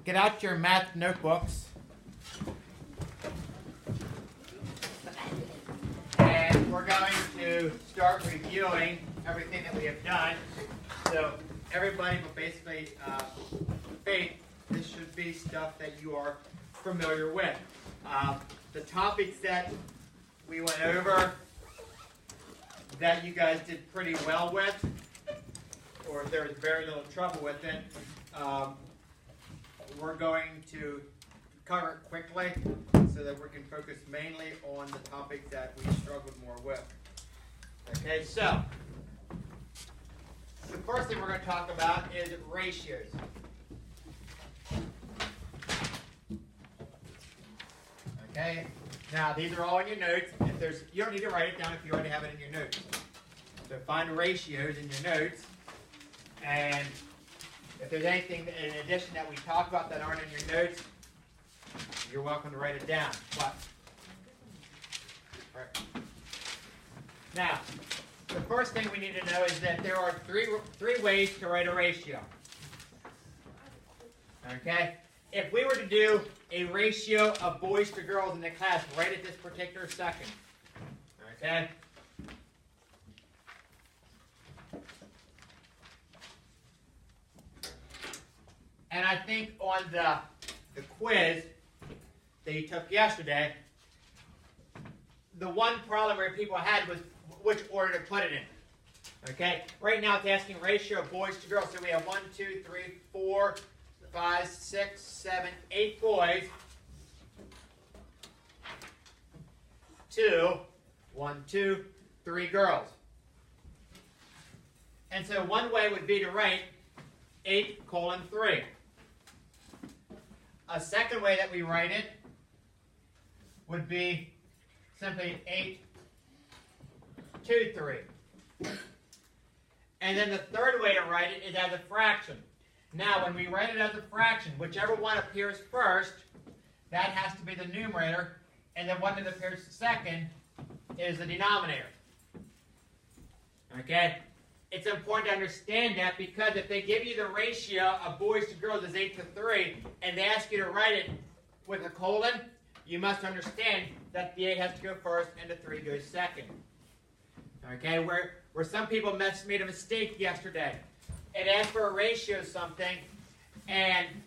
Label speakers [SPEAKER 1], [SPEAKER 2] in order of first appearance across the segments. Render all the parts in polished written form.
[SPEAKER 1] get out your math notebooks. And we're going to start reviewing everything that we have done. So everybody, but basically Faith, this should be stuff that you are familiar with. The topics that we went over that you guys did pretty well with, or if there was very little trouble with it, we're going to cover it quickly so that we can focus mainly on the topics that we struggled more with. Okay, so the first thing we're going to talk about is ratios. Okay, now these are all in your notes. If there's, you don't need to write it down if you already have it in your notes. So find ratios in your notes, and if there's anything in addition that we talk about that aren't in your notes, you're welcome to write it down. But all right. Now, the first thing we need to know is that there are three ways to write a ratio. Okay? If we were to do a ratio of boys to girls in the class right at this particular second, okay? And I think on the quiz that you took yesterday, the one problem where people had was which order to put it in. Okay? Right now it's asking ratio of boys to girls. So we have 1, 2, 3, 4, 5, 6, 7, 8 boys to 1, 2, 3 girls. And so one way would be to write 8:3. A second way that we write it would be simply 8:2,3. And then the third way to write it is as a fraction. Now, when we write it as a fraction, whichever one appears first, that has to be the numerator, and the one that appears second is the denominator. Okay? It's important to understand that because if they give you the ratio of boys to girls as 8:3, and they ask you to write it with a colon, you must understand that the 8 has to go first and the 3 goes second. Okay? Where some people made a mistake yesterday. It asked for a ratio of something, and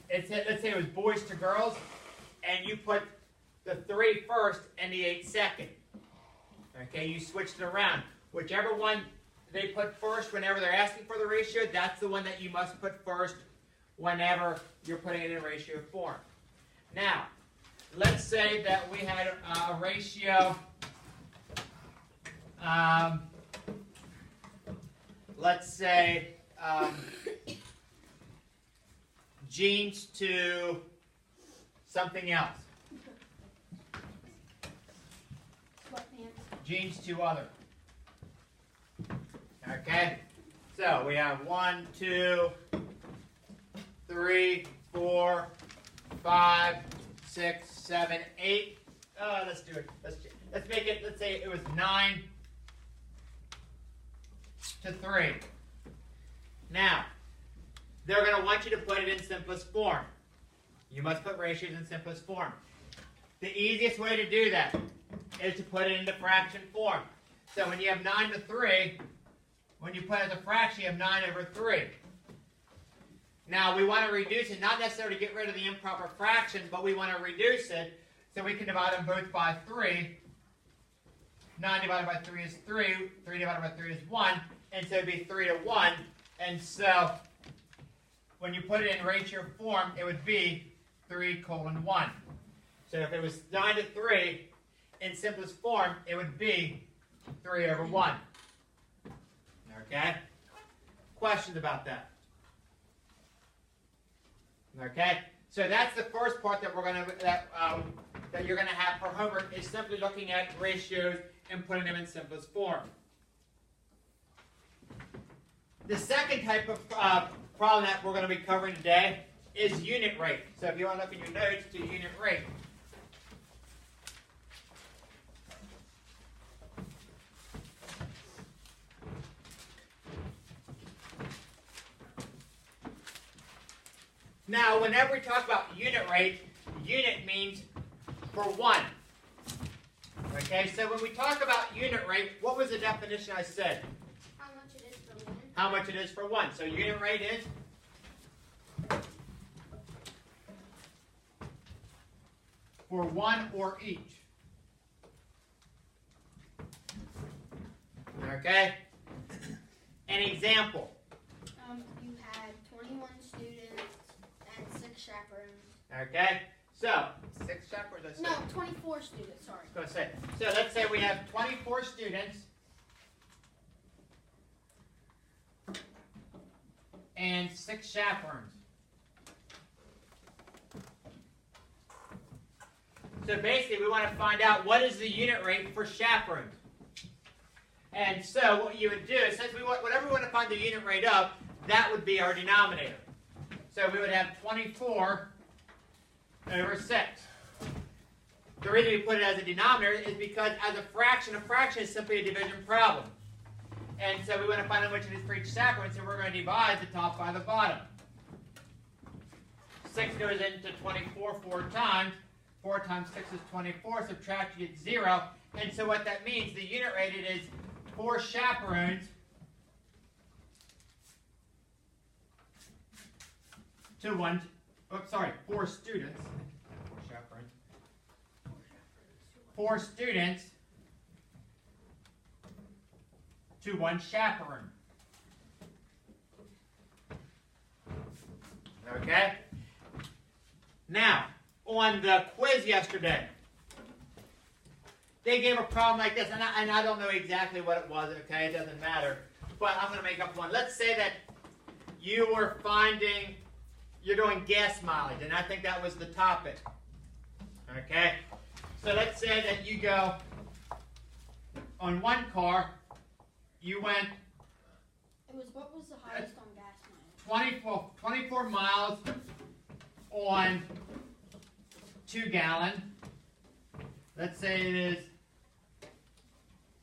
[SPEAKER 1] it said, let's say it was boys to girls, and you put the 3 first and the 8 second. Okay, you switched it around. Whichever one they put first whenever they're asking for the ratio, that's the one that you must put first whenever you're putting it in ratio form. Now, let's say that we had a ratio, let's say jeans to something else. Jeans to other. Okay? So we have 1, 2, 3, 4, 5, 6, 7, 8. Let's do it. Let's make it, let's say it was 9 to 3. Now, they're going to want you to put it in simplest form. You must put ratios in simplest form. The easiest way to do that is to put it into fraction form. So when you have 9 to 3, when you put it as a fraction, you have 9/3. Now we want to reduce it, not necessarily to get rid of the improper fraction, but we want to reduce it so we can divide them both by 3. 9 divided by 3 is 3. 3 divided by 3 is 1. And so it would be 3 to 1. And so when you put it in ratio form, it would be 3:1. So if it was 9 to 3, in simplest form, it would be 3/1. Okay? Questions about that? Okay? So that's the first part that we're going to that you're going to have for homework is simply looking at ratios and putting them in simplest form. The second type of problem that we're going to be covering today is unit rate. So if you want to look in your notes to unit rate. Now, whenever we talk about unit rate, unit means for one. Okay, so when we talk about unit rate, what was the definition I said?
[SPEAKER 2] How much it is for one.
[SPEAKER 1] How much it is for one. So unit rate is for one or each. Okay? An example.
[SPEAKER 2] You had 21 students and 6 chaperones.
[SPEAKER 1] Okay? So, 6 chaperones, I said.
[SPEAKER 2] No, 24 students, sorry.
[SPEAKER 1] I was going to say. So let's say we have 24 students and 6 chaperones. So basically we want to find out what is the unit rate for chaperones. And so what you would do is, since whatever we want to find the unit rate of, that would be our denominator. So we would have 24 over 6. The reason we put it as a denominator is because as a fraction is simply a division problem. And so we want to find out how much it is for each chaperone, so we're going to divide the top by the bottom. 6 goes into 24 4 times. 4 times 6 is 24, subtract, you get 0. And so what that means, the unit rate is 4 chaperones to 1, 4 students. 4 chaperones. 4 students to 1 chaperone. Okay? Now, on the quiz yesterday, they gave a problem like this, and I don't know exactly what it was, okay? It doesn't matter. But I'm going to make up one. Let's say that you were you're doing gas mileage, and I think that was the topic. Okay? So let's say that you go on one car, you went
[SPEAKER 2] What was the highest on gas mileage?
[SPEAKER 1] 24 miles on 2 gallon. Let's say it is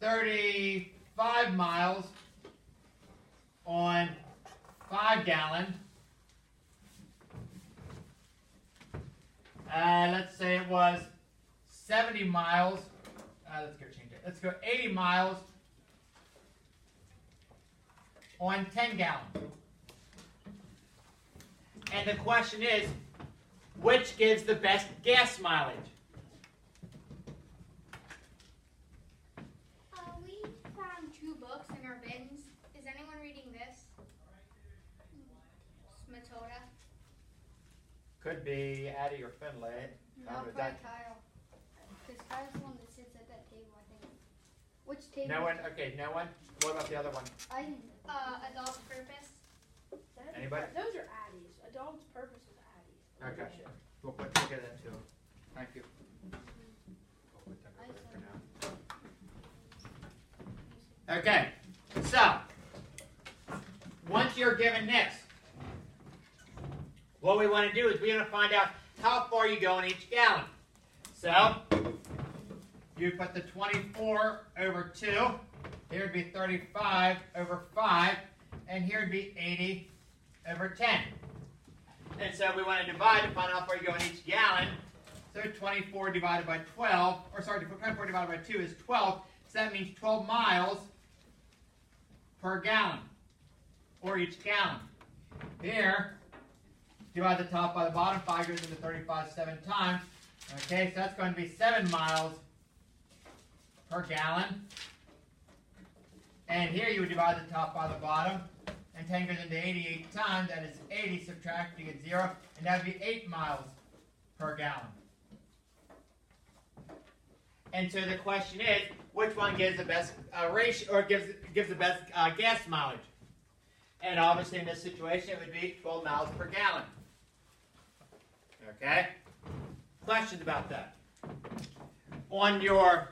[SPEAKER 1] 35 miles on 5 gallon. Let's say it was 70 miles. Let's go change it. Let's go 80 miles on 10 gallons. And the question is, which gives the best gas mileage?
[SPEAKER 2] We found 2 books in our bins. Is anyone reading this? Metoda.
[SPEAKER 1] Could be Addie or Finlay.
[SPEAKER 2] No, probably Kyle. Because Kyle's the one that sits at that table, I think. Which table?
[SPEAKER 1] No one? Okay, no one? What about the other one?
[SPEAKER 2] I didn't. Adult purpose.
[SPEAKER 1] Anybody?
[SPEAKER 3] Those are Addies. Adult's purpose is Addies.
[SPEAKER 1] Okay. We'll put together that too. Thank you. We'll put that over for now. Okay, so once you're given this, what we want to do is we want to find out how far you go in each gallon. So you put the 24 over 2. Here would be 35 over 5. And here would be 80 over 10. And so we want to divide to find out how far you go in each gallon. So 24 divided by 12, 24 divided by 2 is 12. So that means 12 miles per gallon, or each gallon. Here, divide the top by the bottom. 5 goes into 35 7 times. Okay, so that's going to be 7 miles per gallon. And here you would divide the top by the bottom. And 10 goes into 88 times. That is 80. Subtract, you get 0. And that would be 8 miles per gallon. And so the question is, which one gives the best ratio, or gives the best gas mileage? And obviously in this situation, it would be 12 miles per gallon. Okay? Questions about that? On your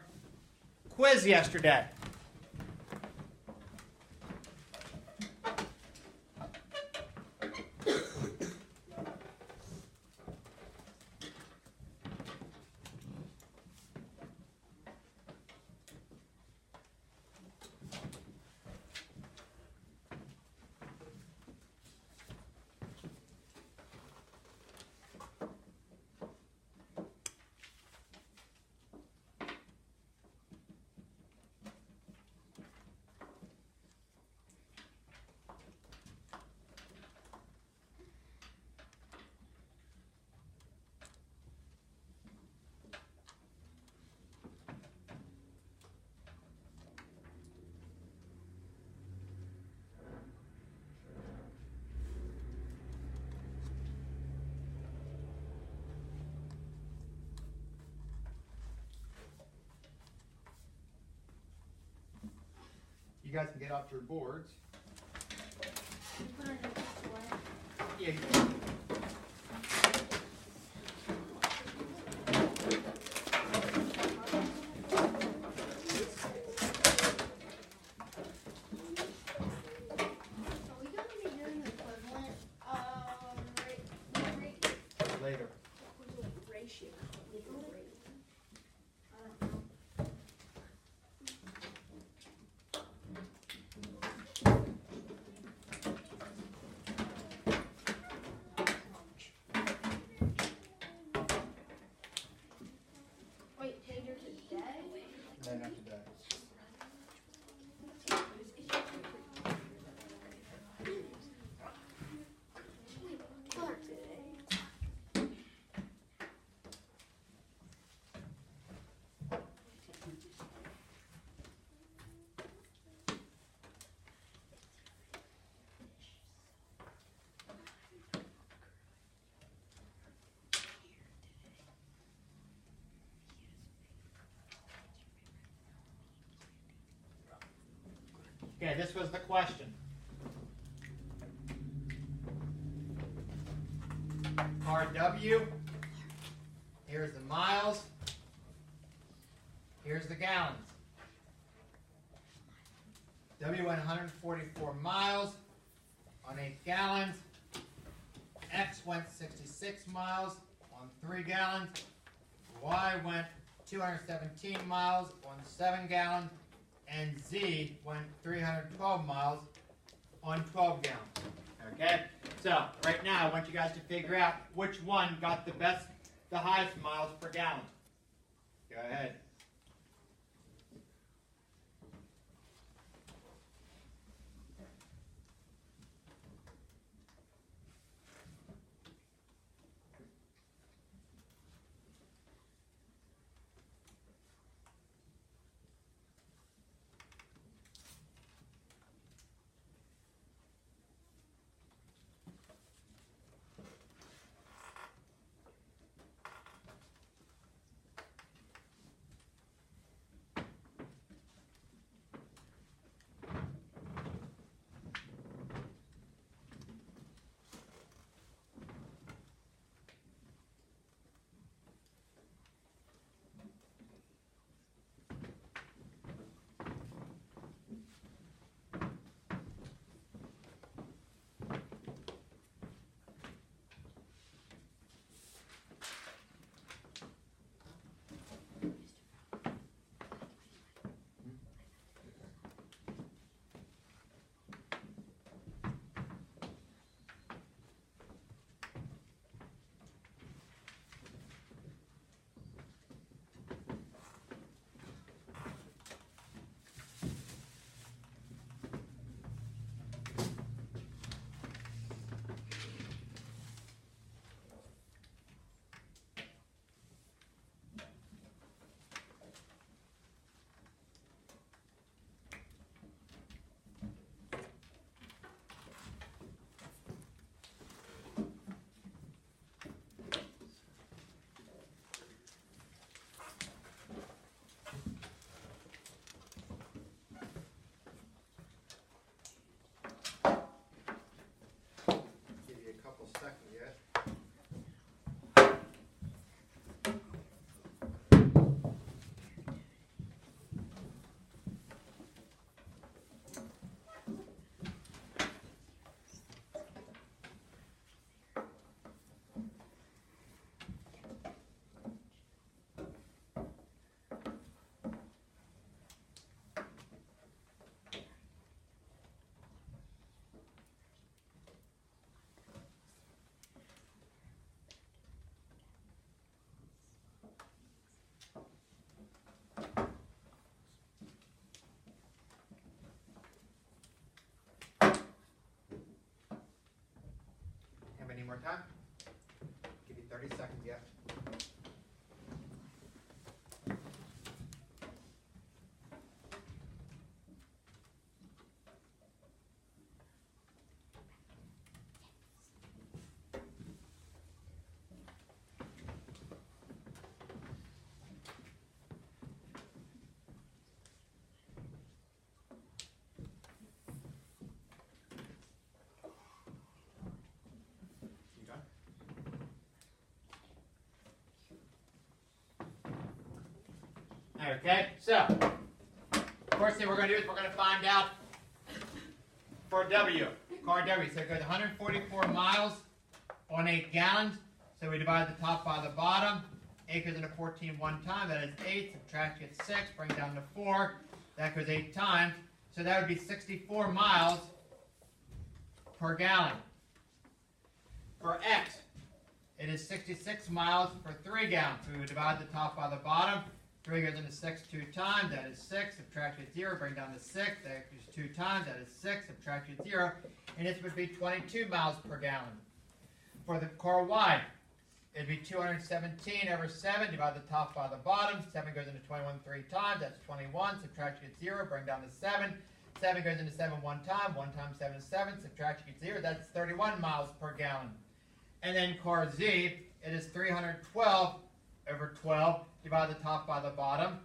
[SPEAKER 1] quiz yesterday, You guys can get off your boards.
[SPEAKER 2] You put it in this way.
[SPEAKER 1] Yeah.
[SPEAKER 2] Are we gonna be doing the equivalent rate?
[SPEAKER 1] Later.
[SPEAKER 3] Ratio.
[SPEAKER 2] I don't know. Wait, Tater today?
[SPEAKER 1] No, not today. Okay, this was the question. RW, here's the miles, here's the gallons. W went 144 miles on 8 gallons. X went 66 miles on 3 gallons. Y went 217 miles on 7 gallons. And Z went 312 miles on 12 gallons. Okay? So, right now, I want you guys to figure out which one got the highest miles per gallon. Go ahead. Any more time? Give you 30 seconds yet. Okay, so first thing we're going to do is we're going to find out for W, car W. So it goes 144 miles on 8 gallons. So we divide the top by the bottom. 8 goes into 14 one time. That is 8. Subtract, get 6. Bring down to 4. That goes 8 times. So that would be 64 miles per gallon. For X, it is 66 miles for 3 gallons. So we would divide the top by the bottom. 3 goes into 6 2 times. That is 6. Subtract, get 0. Bring down to 6. That goes 2 times. That is 6. Subtract, get 0. And this would be 22 miles per gallon. For the car Y, it'd be 217 over 7. Divide the top by the bottom. 7 goes into 21 3 times. That's 21. Subtract, get 0. Bring down to 7. 7 goes into 7 one time. 1 times 7 is 7. Subtract, get 0. That's 31 miles per gallon. And then car Z, it is 312 over 12. Divide the top by the bottom.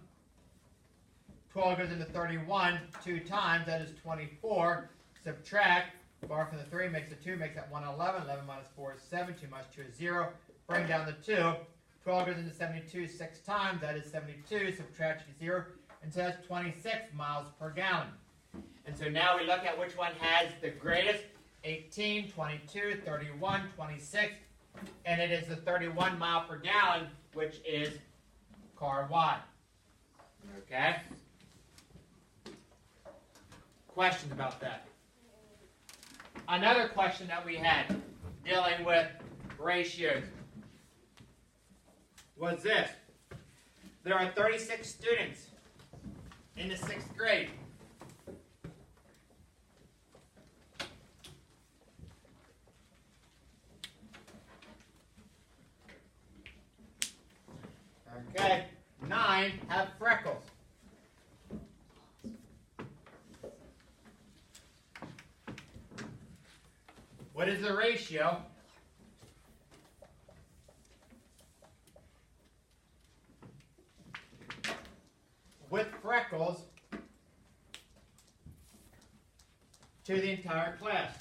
[SPEAKER 1] 12 goes into 31 2 times. That is 24. Subtract. Bar from the 3 makes a 2, makes that 111. 11 minus 4 is 7. 2 minus 2 is 0. Bring down the 2. 12 goes into 72 6 times. That is 72. Subtract 0. And so that's 26 miles per gallon. And so now we look at which one has the greatest. 18, 22, 31, 26. And it is the 31 mile per gallon, which is car Y. Okay? Questions about that? Another question that we had dealing with ratios was this. There are 36 students in the 6th grade. Okay, 9 have freckles. What is the ratio with freckles to the entire class?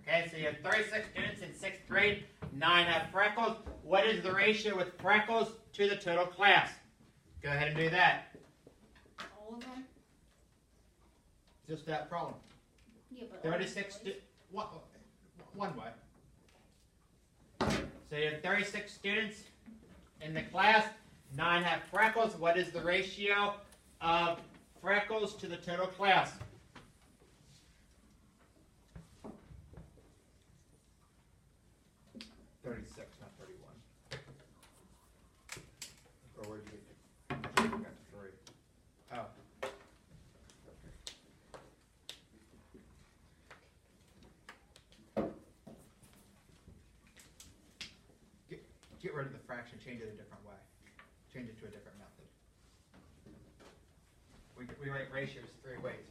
[SPEAKER 1] Okay, so you have 36 students in 6th grade, 9 have freckles. What is the ratio with freckles to the total class? Go ahead and do that.
[SPEAKER 2] All of them?
[SPEAKER 1] Just that problem.
[SPEAKER 2] Yeah, but
[SPEAKER 1] 36 one way. So you have 36 students in the class, 9 have freckles. What is the ratio of freckles to the total class? Not 31. Or where'd you get the? You got the 3. Oh. Get rid of the fraction, change it a different way. Change it to a different method. We write ratios 3 ways.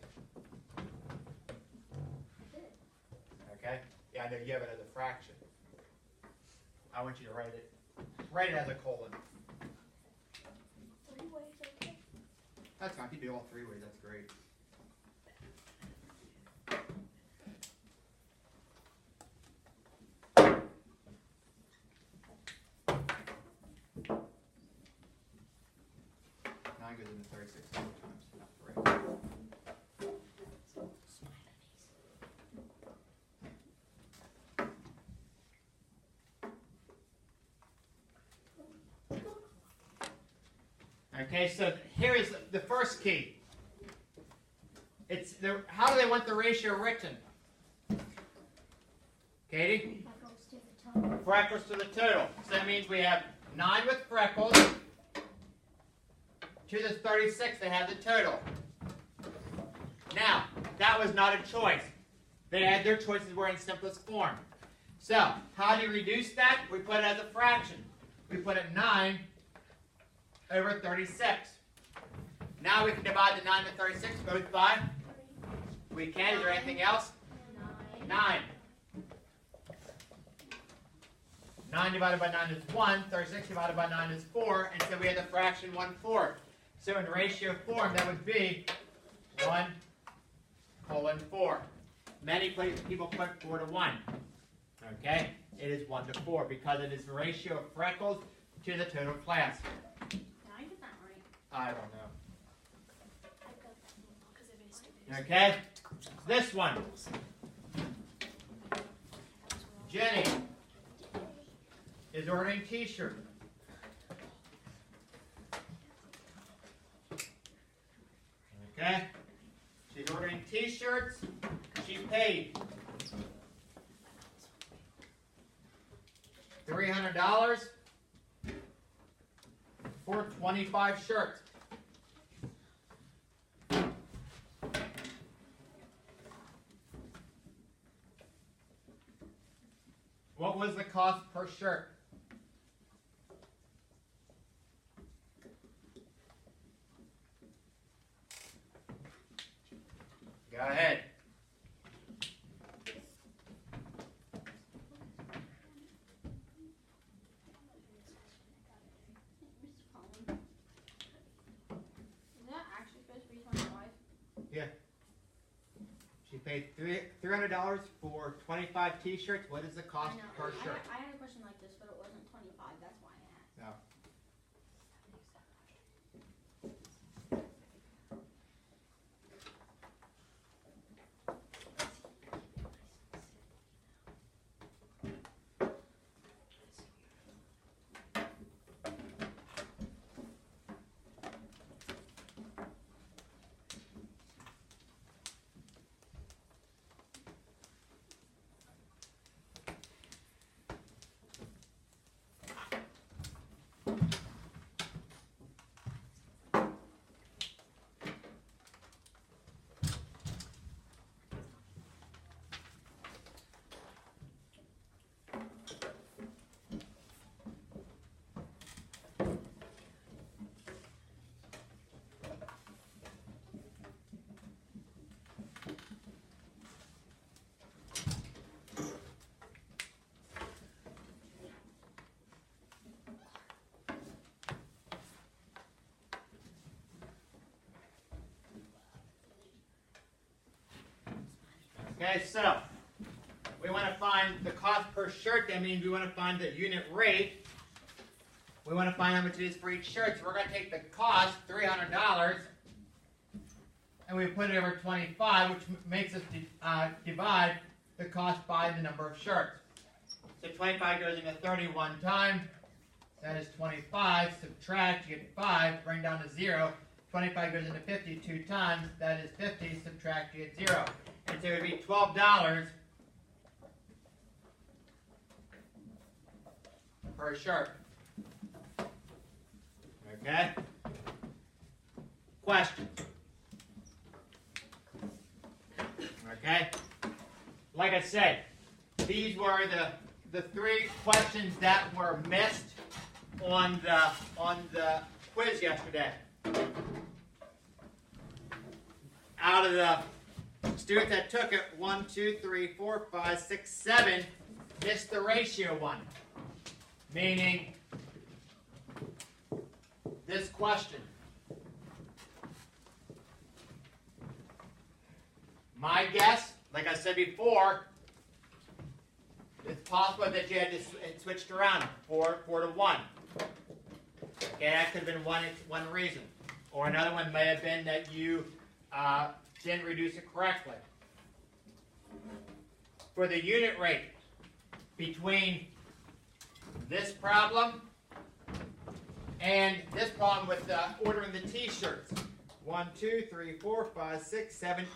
[SPEAKER 1] Okay? Yeah, I know you have it as a fraction. I want you to write it as a colon.
[SPEAKER 3] 3 ways, okay?
[SPEAKER 1] That's fine. If you do all 3 ways, that's great. Nine goes into 36 times, not 3. Okay, so here is the first key. How do they want the ratio written? Katie?
[SPEAKER 2] freckles to the total.
[SPEAKER 1] Freckles to the total. So that means we have 9 with freckles. To the 36, they have the total. Now, that was not a choice. Their choices were in simplest form. So, how do you reduce that? We put it as a fraction. We put it 9 over 36. Now we can divide the 9 and 36 both by? We can. Is there anything else? 9. 9 divided by 9 is 1. 36 divided by 9 is 4. And so we have the fraction 1/4. So in ratio form, that would be 1:4. Many people put 4 to 1. Okay? It is 1 to 4 because it is the ratio of freckles to the total class.
[SPEAKER 3] Now you get that right.
[SPEAKER 1] I don't know.
[SPEAKER 3] I got that because of his
[SPEAKER 1] Okay? This one. Jenny is ordering t-shirt. Okay? She's ordering t-shirts. She paid $300 for 25 shirts. What was the cost per shirt? Go ahead.
[SPEAKER 3] Is that actually supposed to be 25?
[SPEAKER 1] Yeah. She paid $300 for 25 t-shirts. What is the cost per shirt?
[SPEAKER 3] I had a question like this, but it wasn't 25. That's why I asked.
[SPEAKER 1] No. Okay, so we want to find the cost per shirt. That means we want to find the unit rate. We want to find how much it is for each shirt. So we're going to take the cost, $300, and we put it over 25, which makes us divide the cost by the number of shirts. So 25 goes into 31 times. That is 25. Subtract, you get 5. Bring down to 0. 25 goes into 52 times. That is 50. Subtract, you get 0. And so it would be $12 per shirt. Okay? Question. Okay? Like I said, these were the 3 questions that were missed on the quiz yesterday. Out of the students that took it, 1, 2, 3, 4, 5, 6, 7 missed the ratio one. Meaning this question. My guess, like I said before, it's possible that you had to switched around 4 to 1. Okay, that could have been one reason. Or another one may have been that you didn't reduce it correctly. For the unit rate between this problem and this problem with ordering the t-shirts. 1, 2, 3, 4, 5, 6, 7,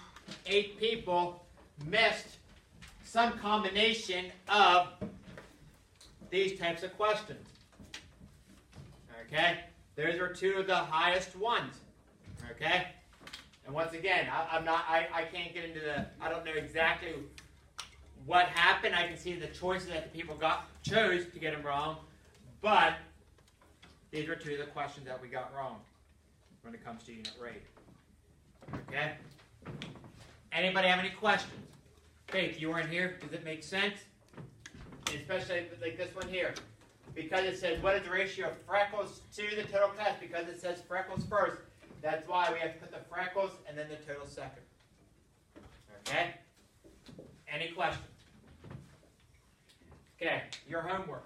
[SPEAKER 1] 8 people missed some combination of these types of questions. Okay? Those are 2 of the highest ones. Okay? And once again, I can't get into I don't know exactly what happened. I can see the choices that the people chose to get them wrong, but these were 2 of the questions that we got wrong when it comes to unit rate. Okay? Anybody have any questions? Faith, you weren't here. Does it make sense? Especially like this one here. Because it says, what is the ratio of freckles to the total class? Because it says freckles first. That's why we have to put the freckles and then the total second. Okay? Any questions? Okay, your homework.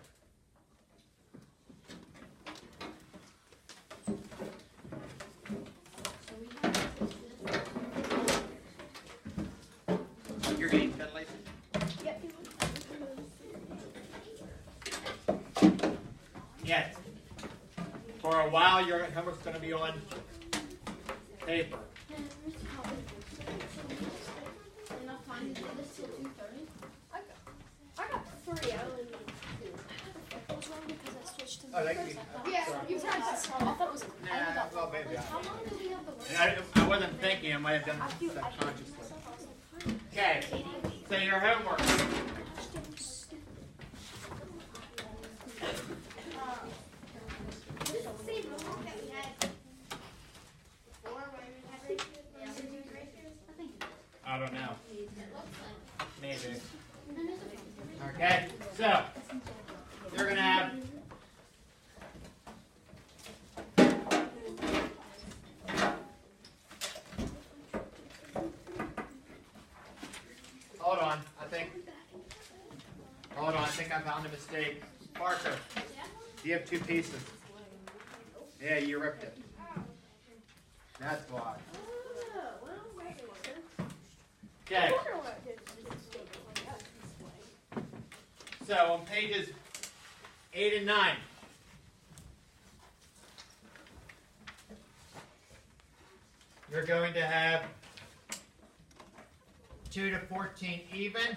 [SPEAKER 1] You're getting fed, Lacey?
[SPEAKER 3] Yep.
[SPEAKER 1] Yes. For a while, your homework's going to be on paper.
[SPEAKER 2] Enough time to do this till 2:30?
[SPEAKER 3] I got 3. I only need 2. It was wrong because I switched to
[SPEAKER 1] Oh, that could be.
[SPEAKER 2] Yeah,
[SPEAKER 1] sorry.
[SPEAKER 2] you practiced.
[SPEAKER 3] I thought it was. I only
[SPEAKER 1] Nah,
[SPEAKER 3] got
[SPEAKER 1] well, maybe.
[SPEAKER 2] How long do we have the work?
[SPEAKER 1] And I wasn't thinking. I might have done
[SPEAKER 3] after you
[SPEAKER 1] subconsciously.
[SPEAKER 3] myself, I was like, fine.
[SPEAKER 1] Okay. So your homework.
[SPEAKER 2] This is the same homework that we had before when we had ratios. Yeah. Did you do ratios? I think it
[SPEAKER 1] I don't know.
[SPEAKER 2] looks like.
[SPEAKER 1] Maybe.
[SPEAKER 2] And there's a-
[SPEAKER 1] Okay. So you're gonna have. Hold on. Hold on. I think I found a mistake. Parker, you have 2 pieces. Yeah, you ripped it. That's why. Okay. So on pages 8 and 9. You're going to have 2 to 14 even,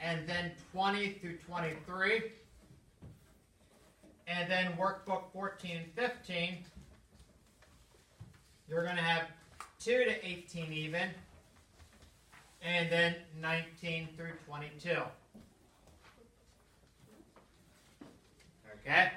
[SPEAKER 1] and then 20 through 23, and then workbook 14 and 15, you're going to have 2 to 18 even, and then 19 through 22. Okay?